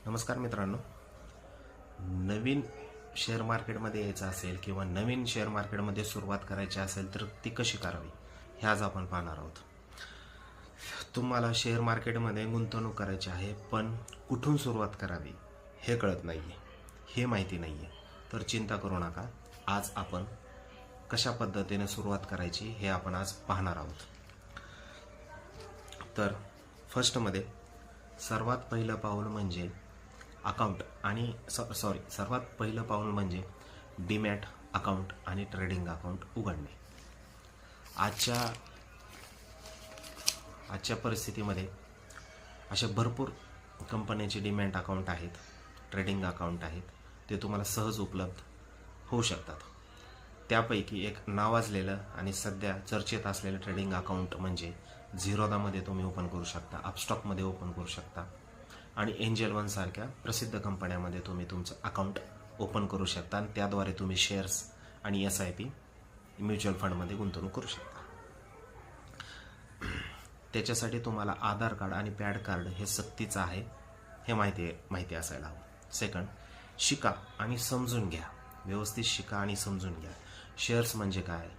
नमस्कार मित्रांनो. नवीन शेअर मार्केटमध्ये यायचं असेल किंवा नवीन शेअर मार्केटमध्ये सुरुवात करायची असेल तर ती कशी करावी हे आज आपण पाहणार आहोत. तुम्हाला शेअर मार्केटमध्ये गुंतवणूक करायची आहे, पण कुठून सुरुवात करावी हे कळत नाही आहे, हे माहिती नाही आहे, तर चिंता करू नका. आज आपण कशा पद्धतीने सुरुवात करायची हे आपण आज पाहणार आहोत. तर फर्स्टमध्ये सर्वात पहिलं पाऊल म्हणजे अकाउंट आणि सर्वात पहिलं पाऊल म्हणजे डीमॅट अकाउंट आणि ट्रेडिंग अकाउंट उघडणे. आजच्या परिस्थितीमध्ये अशा भरपूर कंपन्यांचे डीमॅट अकाउंट आहेत, ट्रेडिंग अकाउंट आहेत, ते तुम्हाला सहज उपलब्ध होऊ शकतात. त्यापैकी एक नावाजलेलं आणि सध्या चर्चेत असलेलं ट्रेडिंग अकाउंट म्हणजे झिरोदामध्ये तुम्ही ओपन करू शकता, अपस्टॉकमध्ये ओपन करू शकता आणि एंजल वन सारख्या प्रसिद्ध कंपन्यांमध्ये तुम्ही तुमचं अकाउंट ओपन करू शकता आणि त्याद्वारे तुम्ही शेअर्स आणि SIP म्युच्युअल फंडमध्ये गुंतवणूक करू शकता. त्याच्यासाठी तुम्हाला आधार कार्ड आणि पॅड कार्ड हे सक्तीचं आहे, हे माहिती असायला हवं. सेकंड, शिका आणि समजून घ्या, व्यवस्थित शिका आणि समजून घ्या. शेअर्स म्हणजे काय,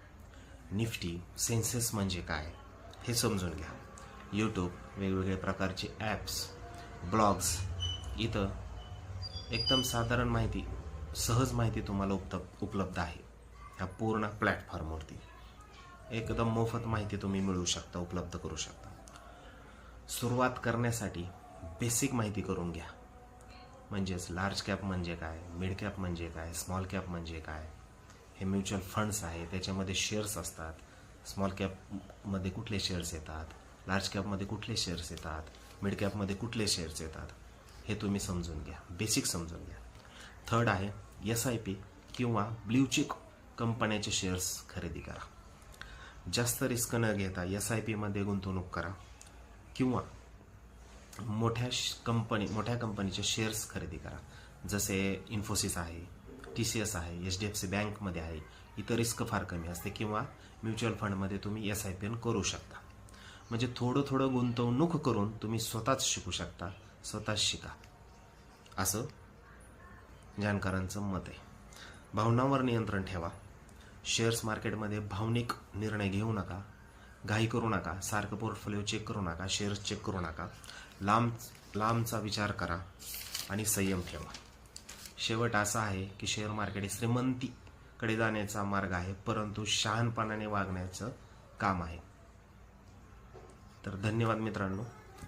निफ्टी, सेन्सेस म्हणजे काय हे समजून घ्या. यूट्यूब, वेगवेगळे प्रकारचे ॲप्स, ब्लॉग्स, इथं एकदम साधारण माहिती, सहज माहिती तुम्हाला उपलब्ध आहे. ह्या पूर्ण प्लॅटफॉर्मवरती एकदम मोफत माहिती तुम्ही मिळवू शकता, उपलब्ध करू शकता. सुरुवात करण्यासाठी बेसिक माहिती करून घ्या, म्हणजेच लार्ज कॅप म्हणजे काय, मिड कॅप म्हणजे काय, स्मॉल कॅप म्हणजे काय, हे म्युच्युअल फंड्स आहे, त्याच्यामध्ये शेअर्स असतात. स्मॉल कॅपमध्ये कुठले शेअर्स येतात, लार्ज कॅपमध्ये कुठले शेअर्स येतात, मिड कॅपमध्ये कुठले शेअर्स येतात, हे तुम्ही समजून घ्या, बेसिक समजून घ्या. थर्ड आहे SIP किंवा ब्ल्यूचिप कंपन्याचे शेअर्स खरेदी करा. जास्त रिस्क न घेता SIPमध्ये गुंतवणूक करा किंवा मोठ्या कंपनीचे शेअर्स खरेदी करा. जसे इन्फोसिस आहे, TCS आहे, HDFC बँकमध्ये आहे. इथं रिस्क फार कमी असते. किंवा म्युच्युअल फंडमध्ये तुम्ही SIP करू शकता. म्हणजे थोडं गुंतवणूक करून तुम्ही स्वतःच शिकू शकता, स्वतःच शिका, असं जाणकारांचं मत आहे. भावनांवर नियंत्रण ठेवा. शेअर्स मार्केटमध्ये भावनिक निर्णय घेऊ नका, घाई करू नका, सारखं पोर्टफोलिओ चेक करू नका, शेअर्स चेक करू नका. लांबचा विचार करा आणि संयम ठेवा. शेवट असा आहे की शेअर मार्केट हे श्रीमंतीकडे जाण्याचा मार्ग आहे, परंतु शहाणपणाने वागण्याचं काम आहे. तर धन्यवाद मित्रांनो.